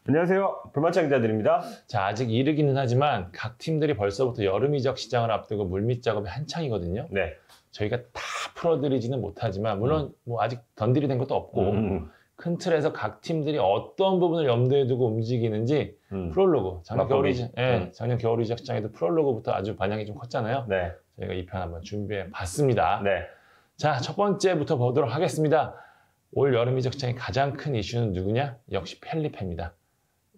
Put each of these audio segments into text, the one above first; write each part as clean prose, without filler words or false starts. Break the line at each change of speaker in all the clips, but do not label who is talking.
안녕하세요. 불만창 기자들입니다.
자, 아직 이르기는 하지만 각 팀들이 벌써부터 여름 이적 시장을 앞두고 물밑 작업이 한창이거든요.
네.
저희가 다 풀어드리지는 못하지만 물론 뭐 아직 던딜이 된 것도 없고 큰 틀에서 각 팀들이 어떤 부분을 염두에 두고 움직이는지 프롤로그, 작년 겨울 이적 시장에도 프롤로그부터 아주 반향이 좀 컸잖아요.
네.
저희가 이 편 한번 준비해 봤습니다.
네.
자, 첫 번째부터 보도록 하겠습니다. 올 여름 이적 시장의 가장 큰 이슈는 누구냐? 역시 펠리페입니다.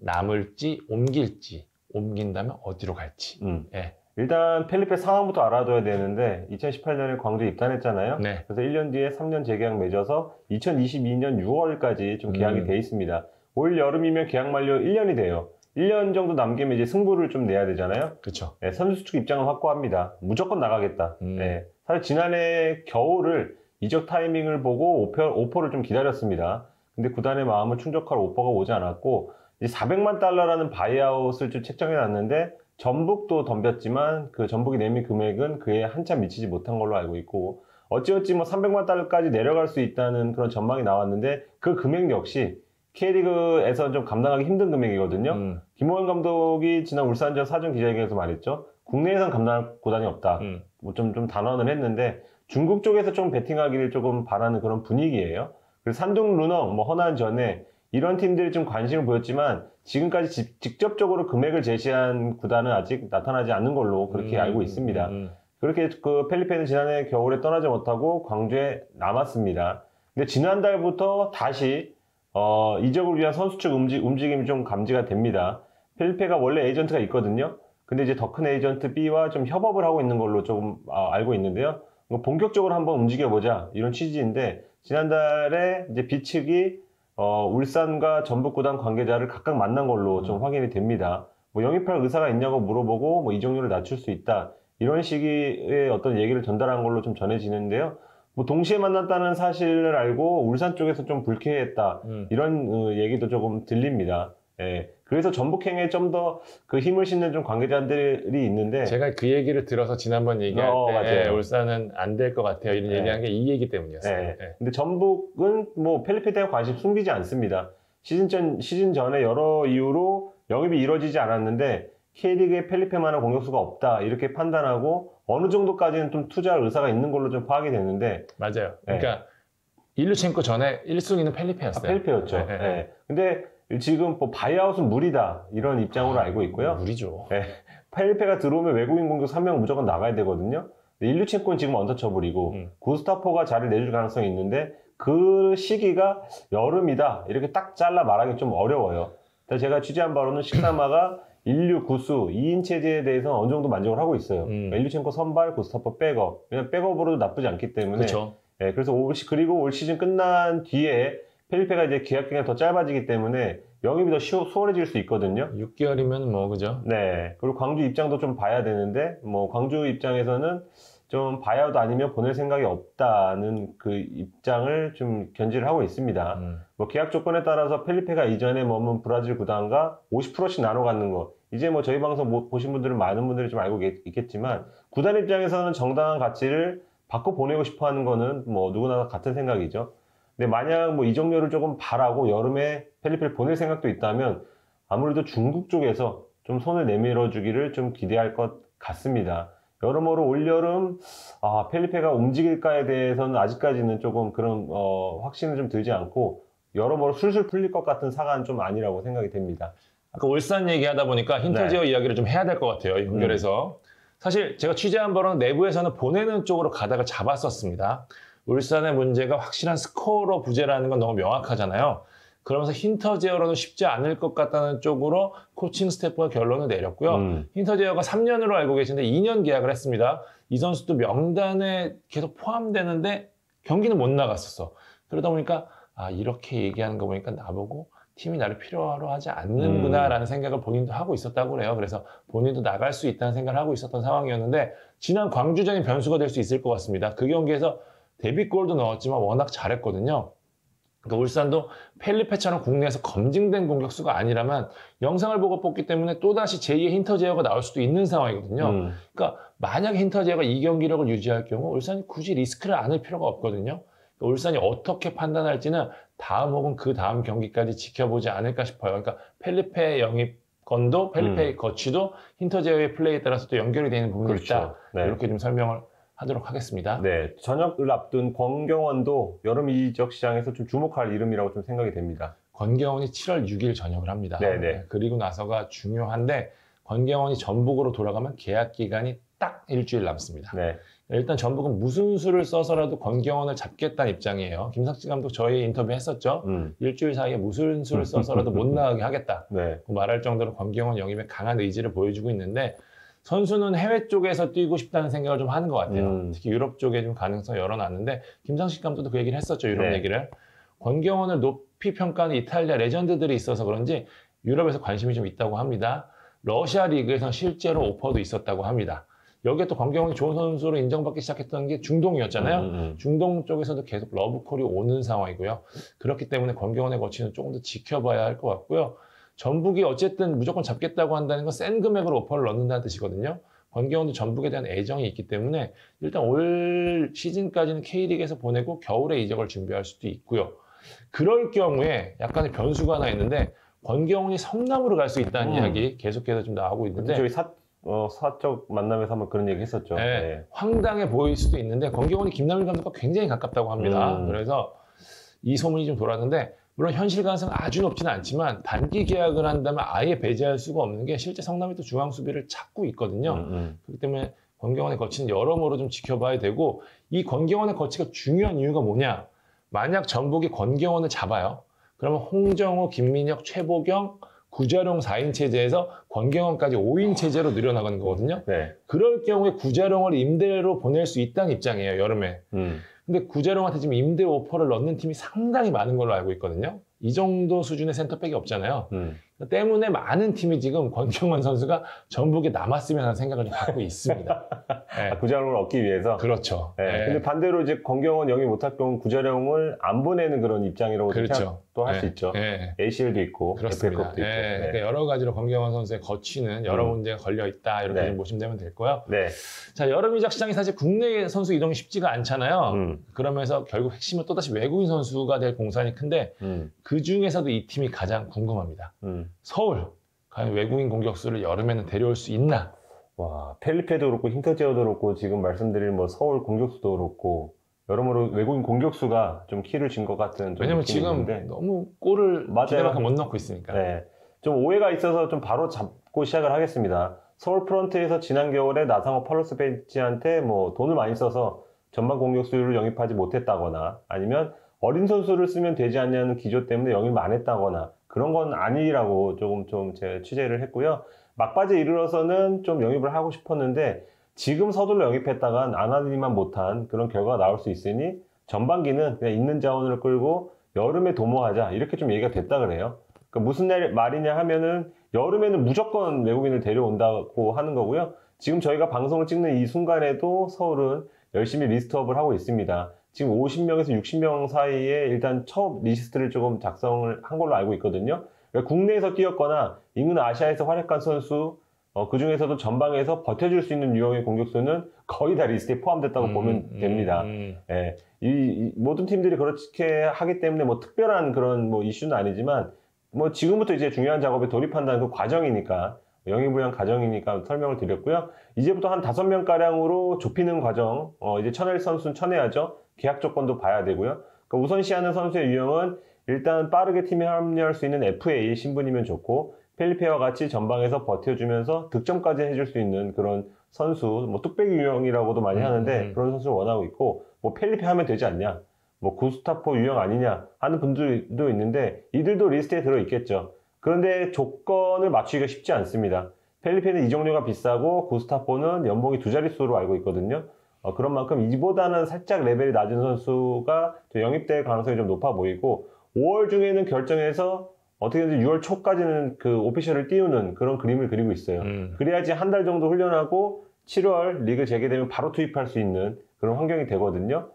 남을지 옮길지, 옮긴다면 어디로 갈지. 예.
일단 펠리페 상황부터 알아둬야 되는데 2018년에 광주에 입단했잖아요.
네.
그래서 1년 뒤에 3년 재계약 맺어서 2022년 6월까지 좀 계약이 돼 있습니다. 올 여름이면 계약 만료 1년이 돼요. 1년 정도 남기면 이제 승부를 좀 내야 되잖아요.
그렇죠.
네, 선수 수축 입장을 확고합니다. 무조건 나가겠다. 네. 사실 지난해 겨울을 이적 타이밍을 보고 오퍼를 좀 기다렸습니다. 근데 구단의 마음을 충족할 오퍼가 오지 않았고 400만 달러라는 바이아웃을 좀 책정해 놨는데 전북도 덤볐지만 그 전북이 내민 금액은 그에 한참 미치지 못한 걸로 알고 있고 어찌어찌 뭐 300만 달러까지 내려갈 수 있다는 그런 전망이 나왔는데 그 금액 역시 K리그에서 좀 감당하기 힘든 금액이거든요. 김호영 감독이 지난 울산전 사전 기자회견에서 말했죠. 국내에선 감당할 구단이 없다. 뭐 좀 단언을 했는데 중국 쪽에서 좀 베팅하기를 조금 바라는 그런 분위기예요. 그래서 산둥 루너, 뭐 허난 전에 이런 팀들이 좀 관심을 보였지만 지금까지 직접적으로 금액을 제시한 구단은 아직 나타나지 않는 걸로 그렇게 알고 있습니다. 그렇게 그 펠리페는 지난해 겨울에 떠나지 못하고 광주에 남았습니다. 근데 지난달부터 다시 이적을 위한 선수 측 움직임이 좀 감지가 됩니다. 펠리페가 원래 에이전트가 있거든요. 근데 이제 더 큰 에이전트 B와 좀 협업을 하고 있는 걸로 조금 알고 있는데요. 본격적으로 한번 움직여보자 이런 취지인데 지난달에 이제 B 측이 울산과 전북구단 관계자를 각각 만난 걸로 좀 확인이 됩니다. 뭐 영입할 의사가 있냐고 물어보고 뭐 이적료를 낮출 수 있다 이런 식의 어떤 얘기를 전달한 걸로 좀 전해지는데요. 뭐 동시에 만났다는 사실을 알고 울산 쪽에서 좀 불쾌했다 이런 얘기도 조금 들립니다. 예. 그래서 전북행에 좀 더 그 힘을 싣는 좀 관계자들이 있는데
제가 그 얘기를 들어서 지난번 얘기할 때
맞아요.
울산은 안 될 것 같아요 이런 얘기한 게 이 얘기 때문이었어요.
네. 근데 전북은 뭐 펠리페에 대한 관심 숨기지 않습니다. 시즌 전에 여러 이유로 영입이 이루어지지 않았는데 K리그에 펠리페만한 공격수가 없다 이렇게 판단하고 어느 정도까지는 좀 투자할 의사가 있는 걸로 좀 파악이 됐는데
맞아요. 그러니까 일루첸코 전에 1순위는 펠리페였어요.
펠리페였죠. 네. 근데 지금 뭐 바이아웃은 무리다 이런 입장으로 알고 있고요.
무리죠.
네. 펠리페가 들어오면 외국인 공격수 1명 무조건 나가야 되거든요. 일루첸코는 지금 언터처블이고 구스타포가 자리를 내줄 가능성이 있는데 그 시기가 여름이다 이렇게 딱 잘라 말하기 좀 어려워요. 제가 취재한 바로는 식사마가 인류 구수 2인 체제에 대해서는 어느 정도 만족을 하고 있어요. 일루첸코 선발, 구스타포 백업. 왜냐면 백업으로도 나쁘지 않기 때문에.
그렇죠.
네, 그래서 그리고 올 시즌 끝난 뒤에 펠리페가 이제 계약 기간이 더 짧아지기 때문에 영입이 더 수월해질 수 있거든요.
6개월이면 뭐 그죠?
네. 그리고 광주 입장도 좀 봐야 되는데 뭐 광주 입장에서는 좀 바이아웃 아니면 보낼 생각이 없다는 그 입장을 좀 견지를 하고 있습니다. 뭐 계약 조건에 따라서 펠리페가 이전에 머문 브라질 구단과 50%씩 나눠 갖는 거. 이제 뭐 저희 방송 보신 분들은 많은 분들이 좀 알고 있겠지만 구단 입장에서는 정당한 가치를 받고 보내고 싶어 하는 거는 뭐 누구나 같은 생각이죠. 근데 만약 뭐 이적료를 조금 바라고 여름에 펠리페를 보낼 생각도 있다면 아무래도 중국 쪽에서 좀 손을 내밀어 주기를 좀 기대할 것 같습니다. 여러모로 올여름 펠리페가 움직일까에 대해서는 아직까지는 조금 그런 확신은 좀 들지 않고 여러모로 술술 풀릴 것 같은 사과는 좀 아니라고 생각이 됩니다.
아까 울산 얘기하다 보니까 힌터지어 이야기를 좀 해야 될 것 같아요. 연결해서. 사실 제가 취재한 바로는 내부에서는 보내는 쪽으로 가닥을 잡았었습니다. 울산의 문제가 확실한 스코어러 부재라는 건 너무 명확하잖아요. 그러면서 힌터제어로는 쉽지 않을 것 같다는 쪽으로 코칭 스태프가 결론을 내렸고요. 힌터제어가 3년으로 알고 계신데 2년 계약을 했습니다. 이 선수도 명단에 계속 포함되는데 경기는 못 나갔었어. 그러다 보니까 이렇게 얘기하는 거 보니까 나보고 팀이 나를 필요로 하지 않는구나 라는 생각을 본인도 하고 있었다고 그래요. 그래서 본인도 나갈 수 있다는 생각을 하고 있었던 상황이었는데 지난 광주전이 변수가 될 수 있을 것 같습니다. 그 경기에서 데뷔골도 넣었지만 워낙 잘했거든요. 그러니까 울산도 펠리페처럼 국내에서 검증된 공격수가 아니라면 영상을 보고 뽑기 때문에 또다시 제2의 힌터제어가 나올 수도 있는 상황이거든요. 그러니까 만약에 힌터제어가 이 경기력을 유지할 경우 울산이 굳이 리스크를 안을 필요가 없거든요. 그러니까 울산이 어떻게 판단할지는 다음 혹은 그 다음 경기까지 지켜보지 않을까 싶어요. 그러니까 펠리페 영입건도 펠리페의 거취도 힌터제어의 플레이에 따라서 또 연결이 되는 부분이
그렇죠.
있다.
네.
이렇게 좀 설명을 하도록 하겠습니다.
네, 전역을 앞둔 권경원도 여름 이적 시장에서 좀 주목할 이름이라고 좀 생각이 됩니다.
권경원이 7월 6일 전역을 합니다.
네네.
그리고 나서가 중요한데 권경원이 전북으로 돌아가면 계약 기간이 딱 일주일 남습니다.
네.
일단 전북은 무슨 수를 써서라도 권경원을 잡겠다는 입장이에요. 김석지 감독 저희 인터뷰 했었죠. 일주일 사이에 무슨 수를 써서라도 못 나가게 하겠다.
네.
말할 정도로 권경원 영입에 강한 의지를 보여주고 있는데 선수는 해외 쪽에서 뛰고 싶다는 생각을 좀 하는 것 같아요. 특히 유럽 쪽에 좀 가능성 열어놨는데 김상식 감독도 그 얘기를 했었죠. 유럽
네.
얘기를. 권경원을 높이 평가하는 이탈리아 레전드들이 있어서 그런지 유럽에서 관심이 좀 있다고 합니다. 러시아 리그에서 실제로 오퍼도 있었다고 합니다. 여기에 또 권경원이 좋은 선수로 인정받기 시작했던 게 중동이었잖아요. 중동 쪽에서도 계속 러브콜이 오는 상황이고요. 그렇기 때문에 권경원의 거취는 조금 더 지켜봐야 할 것 같고요. 전북이 어쨌든 무조건 잡겠다고 한다는 건 센 금액으로 오퍼를 넣는다는 뜻이거든요. 권경원도 전북에 대한 애정이 있기 때문에 일단 올 시즌까지는 K리그에서 보내고 겨울에 이적을 준비할 수도 있고요. 그럴 경우에 약간의 변수가 하나 있는데 권경원이 성남으로 갈 수 있다는 이야기 계속해서 좀 나오고 있는데
저희 사적 만남에서 한번 그런 얘기 했었죠.
네,
네.
황당해 보일 수도 있는데 권경원이 김남일 감독과 굉장히 가깝다고 합니다. 그래서 이 소문이 좀 돌았는데 물론 현실 가능성은 아주 높지는 않지만 단기 계약을 한다면 아예 배제할 수가 없는 게 실제 성남이 또 중앙 수비를 찾고 있거든요. 그렇기 때문에 권경원의 거치는 여러모로 좀 지켜봐야 되고 이 권경원의 거치가 중요한 이유가 뭐냐? 만약 전북이 권경원을 잡아요. 그러면 홍정호, 김민혁, 최보경, 구자룡 4인 체제에서 권경원까지 5인 체제로 늘어나가는 거거든요.
네.
그럴 경우에 구자룡을 임대로 보낼 수 있다는 입장이에요, 여름에. 근데 구자룡한테 지금 임대 오퍼를 넣는 팀이 상당히 많은 걸로 알고 있거든요. 이 정도 수준의 센터백이 없잖아요. 때문에 많은 팀이 지금 권경원 선수가 전북에 남았으면 하는 생각을 갖고 있습니다. 네.
구자룡을 얻기 위해서.
그렇죠.
네.
네.
근데 반대로 이제 권경원 영입 못할 경우 구자룡을 안 보내는 그런 입장이라고
그렇죠.
또 할 수
네.
있죠.
네.
ACL도 있고,
그렇습니다.
FA컵도 있고.
네. 그러니까 여러 가지로 권경원 선수의 거취는 여러 문제가 걸려 있다 이렇게 좀 보시면 되면 될 거고요.
네.
자, 여름 이적 시장이 사실 국내 선수 이동이 쉽지가 않잖아요. 그러면서 결국 핵심은 또다시 외국인 선수가 될 공산이 큰데 그 중에서도 이 팀이 가장 궁금합니다. 서울. 과연 외국인 공격수를 여름에는 데려올 수 있나?
와, 펠리페도 그렇고 힌터제어도 그렇고 지금 말씀드린 뭐 서울 공격수도 그렇고 여러모로 외국인 공격수가 좀 키를 진 것 같은 좀
왜냐면
느낌이
지금
있는데.
너무 골을
맞아요.
기대만큼 못 넣고 있으니까.
네. 좀 오해가 있어서 좀 바로 잡고 시작을 하겠습니다. 서울 프런트에서 지난 겨울에 나상호 팔로스 벤치한테 뭐 돈을 많이 써서 전반 공격수를 영입하지 못했다거나 아니면 어린 선수를 쓰면 되지 않냐는 기조 때문에 영입 안 했다거나 그런 건 아니라고 조금 좀 제가 취재를 했고요. 막바지에 이르러서는 좀 영입을 하고 싶었는데 지금 서둘러 영입했다간 안 하기만 못한 그런 결과가 나올 수 있으니 전반기는 그냥 있는 자원을 끌고 여름에 도모하자 이렇게 좀 얘기가 됐다 그래요. 그러니까 무슨 말이냐 하면은 여름에는 무조건 외국인을 데려온다고 하는 거고요. 지금 저희가 방송을 찍는 이 순간에도 서울은 열심히 리스트업을 하고 있습니다. 지금 50명에서 60명 사이에 일단 첫 리스트를 조금 작성을 한 걸로 알고 있거든요. 그러니까 국내에서 뛰었거나 인근 아시아에서 활약한 선수, 그 중에서도 전방에서 버텨줄 수 있는 유형의 공격수는 거의 다 리스트에 포함됐다고 보면 됩니다. 예, 이 모든 팀들이 그렇게 하기 때문에 뭐 특별한 그런 뭐 이슈는 아니지만 뭐 지금부터 이제 중요한 작업에 돌입한다는 그 과정이니까 영입을 위한 과정이니까 설명을 드렸고요. 이제부터 한 5명가량으로 좁히는 과정, 이제 쳐낼 선수는 쳐내야죠. 계약 조건도 봐야 되고요. 그러니까 우선시하는 선수의 유형은 일단 빠르게 팀에 합류할 수 있는 FA 신분이면 좋고 펠리페와 같이 전방에서 버텨주면서 득점까지 해줄 수 있는 그런 선수, 뭐 뚝배기 유형이라고도 많이 하는데 그런 선수를 원하고 있고 뭐 펠리페 하면 되지 않냐, 뭐 구스타포 유형 아니냐 하는 분들도 있는데 이들도 리스트에 들어있겠죠. 그런데 조건을 맞추기가 쉽지 않습니다. 펠리페는 이적료가 비싸고 구스타포는 연봉이 2자릿수로 알고 있거든요. 그런 만큼 이보다는 살짝 레벨이 낮은 선수가 영입될 가능성이 좀 높아 보이고 5월 중에는 결정해서 어떻게든 6월 초까지는 그 오피셜을 띄우는 그런 그림을 그리고 있어요. 그래야지 한 달 정도 훈련하고 7월 리그 재개되면 바로 투입할 수 있는 그런 환경이 되거든요.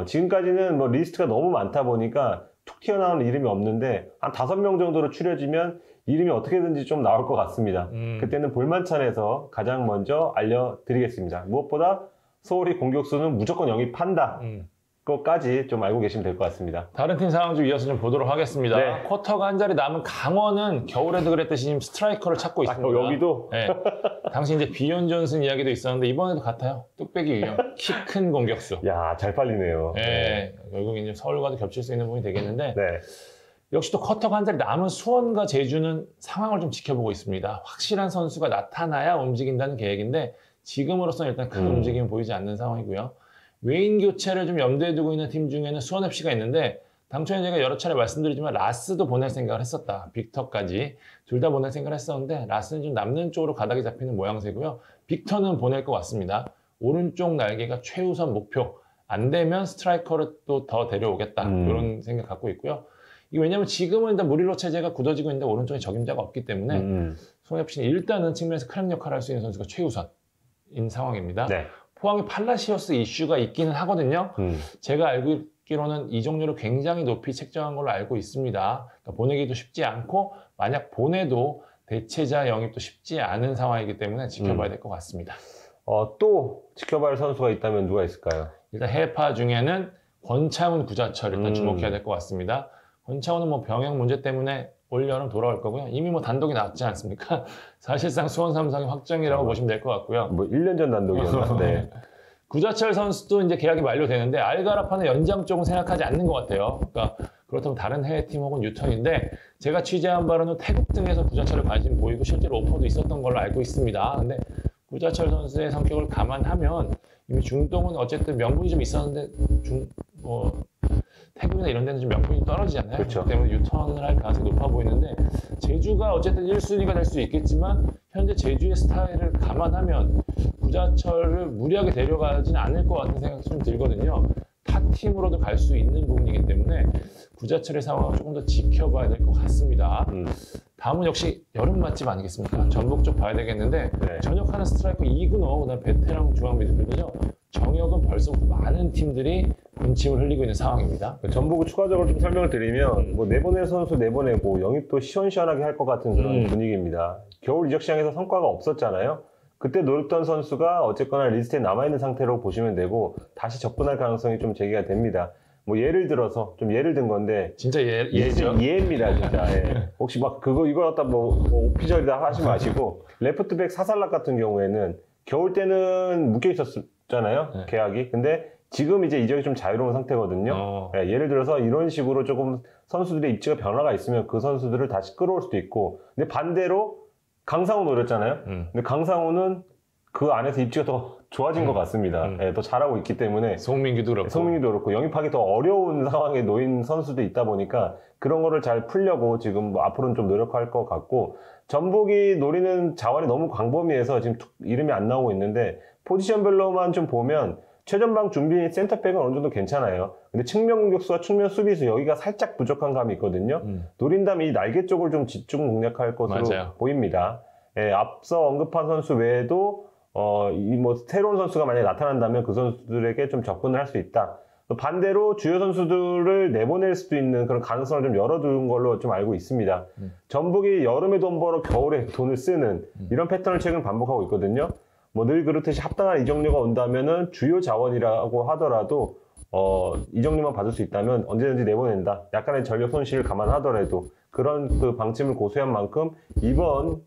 지금까지는 뭐 리스트가 너무 많다 보니까 툭 튀어나오는 이름이 없는데 한 5명 정도로 추려지면 이름이 어떻게든지 좀 나올 것 같습니다. 그때는 볼만찬에서 가장 먼저 알려드리겠습니다. 무엇보다 서울이 공격수는 무조건 영입한다. 것까지 좀 알고 계시면 될 것 같습니다.
다른 팀 상황 좀 이어서 좀 보도록 하겠습니다.
네.
쿼터가 한 자리 남은 강원은 겨울에도 그랬듯이 지금 스트라이커를 찾고 있습니다.
여기도?
네. 당시 이제 비온 존슨 이야기도 있었는데 이번에도 같아요. 뚝배기 유형, 키 큰 공격수.
야, 잘 팔리네요.
네. 결국 이제 서울과도 겹칠 수 있는 부분이 되겠는데
네.
역시 또 쿼터가 한 자리 남은 수원과 제주는 상황을 좀 지켜보고 있습니다. 확실한 선수가 나타나야 움직인다는 계획인데 지금으로서는 일단 큰 움직임은 보이지 않는 상황이고요. 외인 교체를 좀 염두에 두고 있는 팀 중에는 수원FC가 있는데 당초에 제가 여러 차례 말씀드리지만 라스도 보낼 생각을 했었다. 빅터까지 둘 다 보낼 생각을 했었는데 라스는 좀 남는 쪽으로 가닥이 잡히는 모양새고요. 빅터는 보낼 것 같습니다. 오른쪽 날개가 최우선 목표. 안 되면 스트라이커를 또 더 데려오겠다. 이런 생각 갖고 있고요. 이게 왜냐면 지금은 일단 무릴로 체제가 굳어지고 있는데 오른쪽에 적임자가 없기 때문에 수원FC는 일단은 측면에서 크랙 역할을 할 수 있는 선수가 최우선인 상황입니다.
네.
포항에 팔라시오스 이슈가 있기는 하거든요. 제가 알고 있기로는 이적료를 굉장히 높이 책정한 걸로 알고 있습니다. 그러니까 보내기도 쉽지 않고 만약 보내도 대체자 영입도 쉽지 않은 상황이기 때문에 지켜봐야 될 것 같습니다.
또 지켜봐야 할 선수가 있다면 누가 있을까요?
일단 해파 중에는 권창훈 구자철 일단 주목해야 될 것 같습니다. 권창훈은 뭐 병역 문제 때문에 올 여름 돌아올 거고요. 이미 뭐 단독이 나왔지 않습니까? 사실상 수원 삼성의 확정이라고 보시면 될 것 같고요.
뭐 1년 전 단독이었나? 네.
구자철 선수도 이제 계약이 만료되는데 알가라파는 연장 쪽은 생각하지 않는 것 같아요. 그러니까 그렇다면 다른 해외팀 혹은 유턴인데 제가 취재한 바로는 태국 등에서 구자철을 관심 보이고 실제로 오퍼도 있었던 걸로 알고 있습니다. 근데 구자철 선수의 성격을 감안하면 이미 중동은 어쨌든 명분이 좀 있었는데 태국이나 이런 데는 좀 명분이 떨어지잖아요.
그렇죠.
그렇기 때문에 유턴을 할 가능성이 높아 보이는데 제주가 어쨌든 1순위가 될 수 있겠지만 현재 제주의 스타일을 감안하면 구자철을 무리하게 데려가지는 않을 것 같은 생각이 좀 들거든요. 타 팀으로도 갈 수 있는 부분이기 때문에 구자철의 상황을 조금 더 지켜봐야 될 것 같습니다. 다음은 역시 여름 맛집 아니겠습니까? 전북 쪽 봐야 되겠는데
네.
전역하는 스트라이커 이근호, 그다음 베테랑 중앙 미드필더죠. 정역은 벌써부터 많은 팀들이 군침을 흘리고 있는 상황입니다.
전북을 추가적으로 좀 설명을 드리면 뭐 내보낼 선수 내보내고 영입도 시원시원하게 할 것 같은 그런 분위기입니다. 겨울 이적 시장에서 성과가 없었잖아요. 그때 노렸던 선수가 어쨌거나 리스트에 남아있는 상태로 보시면 되고 다시 접근할 가능성이 좀 제기가 됩니다. 뭐 예를 들어서 좀 예를 든 건데
진짜 예죠.
예입니다 진짜. 예. 혹시 막 이걸 갖다 뭐 오피셜이다 하지 마시고 레프트백 사살락 같은 경우에는 겨울 때는 묶여 있었잖아요.
네.
계약이. 근데 지금 이제 이적이 좀 자유로운 상태거든요. 예, 예를 들어서 이런 식으로 조금 선수들의 입지가 변화가 있으면 그 선수들을 다시 끌어올 수도 있고, 근데 반대로 강상우 노렸잖아요. 근데 강상우는 그 안에서 입지가 더 좋아진 것 같습니다. 예, 더 잘하고 있기 때문에
송민규도 그렇고
영입하기 더 어려운 상황에 놓인 선수도 있다 보니까 그런 거를 잘 풀려고 지금 뭐 앞으로는 좀 노력할 것 같고, 전북이 노리는 자원이 너무 광범위해서 지금 이름이 안 나오고 있는데 포지션별로만 좀 보면 최전방 준비 센터백은 어느 정도 괜찮아요. 근데 측면 공격수와 측면 수비수 여기가 살짝 부족한 감이 있거든요. 노린다면 이 날개 쪽을 좀 집중 공략할 것으로
맞아요.
보입니다. 예, 앞서 언급한 선수 외에도 이 뭐 새로운 선수가 만약에 나타난다면 그 선수들에게 좀 접근을 할 수 있다. 반대로 주요 선수들을 내보낼 수도 있는 그런 가능성을 좀 열어둔 걸로 좀 알고 있습니다. 전북이 여름에 돈 벌어 겨울에 돈을 쓰는 이런 패턴을 최근 반복하고 있거든요. 뭐 늘 그렇듯이 합당한 이적료가 온다면은 주요 자원이라고 하더라도 이적료만 받을 수 있다면 언제든지 내보낸다. 약간의 전력 손실을 감안하더라도 그런 그 방침을 고수한 만큼 이번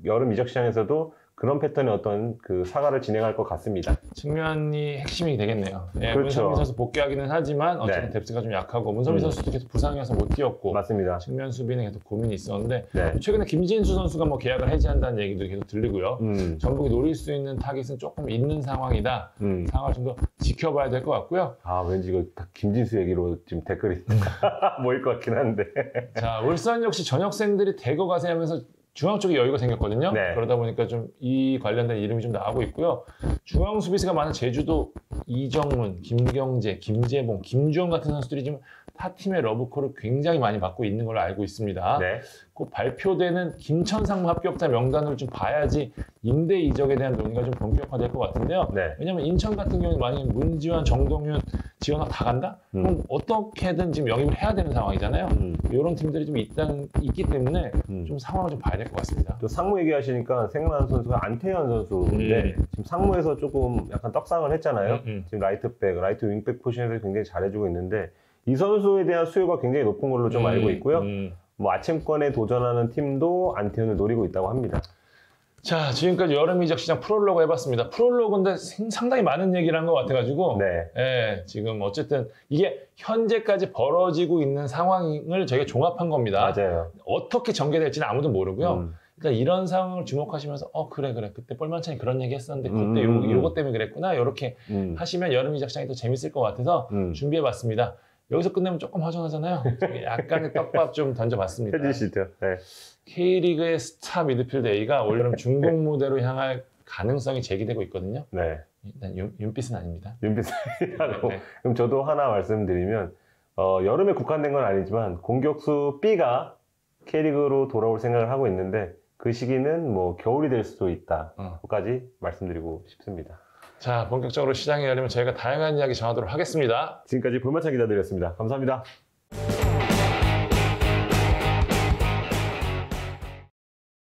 여름 이적 시장에서도 그런 패턴의 어떤 그 사과를 진행할 것 같습니다.
측면이 핵심이 되겠네요. 예,
그렇죠.
문선민 선수 복귀하기는 하지만 어쨌든
네.
뎁스가 좀 약하고 문선민 선수도 계속 부상이어서 못 뛰었고
맞습니다.
측면 수비는 계속 고민이 있었는데
네.
최근에 김진수 선수가 뭐 계약을 해지한다는 얘기도 계속 들리고요. 전북이 노릴 수 있는 타깃은 조금 있는 상황이다. 상황을 좀 더 지켜봐야 될 것 같고요.
아, 왠지 이거 다 김진수 얘기로 지금 댓글이 모일 것 같긴 한데.
자, 울산 역시 전역생들이 대거 가세하면서 중앙 쪽에 여유가 생겼거든요.
네.
그러다 보니까 좀 이 관련된 이름이 좀 나오고 있고요. 중앙 수비수가 많은 제주도 이정문, 김경재, 김재봉, 김주원 같은 선수들이 지금 타 팀의 러브콜을 굉장히 많이 받고 있는 걸로 알고 있습니다.
네.
곧 발표되는 김천 상무 합격자 명단을 좀 봐야지 임대 이적에 대한 논의가 좀 본격화될 것 같은데요.
네.
왜냐하면 인천 같은 경우는 만약에 문지환, 정동윤, 지원학 다 간다? 그럼 어떻게든 지금 영입을 해야 되는 상황이잖아요. 이런 팀들이 좀 있기 때문에 좀 상황을 좀 봐야 될 것 같습니다.
또 상무 얘기하시니까 생각나는 선수가 안태현 선수인데 지금 상무에서 조금 약간 떡상을 했잖아요. 지금 라이트백, 라이트 윙백 포지션에서 굉장히 잘해주고 있는데 이 선수에 대한 수요가 굉장히 높은 걸로 좀 알고 있고요. 뭐 아침권에 도전하는 팀도 안태현을 노리고 있다고 합니다.
자, 지금까지 여름 이적 시장 프롤로그 해봤습니다. 프롤로그인데 상당히 많은 얘기를 한 것 같아가지고
네.
예, 지금 어쨌든 이게 현재까지 벌어지고 있는 상황을 저희가 종합한 겁니다.
맞아요.
어떻게 전개될지는 아무도 모르고요. 그러니까 이런 상황을 주목하시면서 그래 그때 볼만찬이 그런 얘기 했었는데 그때 요거 때문에 그랬구나 이렇게 하시면 여름 이적 시장이 더 재밌을 것 같아서 준비해봤습니다. 여기서 끝내면 조금 허전하잖아요. 약간의 떡밥 좀 던져봤습니다.
해주시죠. 네.
K리그의 스타 미드필드 A가 올 여름 중공 무대로 향할 가능성이 제기되고 있거든요.
네.
일단 윤빛은 아닙니다.
윤빛이라고.
네.
그럼 저도 하나 말씀드리면 여름에 국한된 건 아니지만 공격수 B가 K리그로 돌아올 생각을 하고 있는데 그 시기는 뭐 겨울이 될 수도 있다까지 말씀드리고 싶습니다.
자, 본격적으로 시장이 열리면 저희가 다양한 이야기 전하도록 하겠습니다.
지금까지 볼만찬 기자들이었습니다. 감사합니다.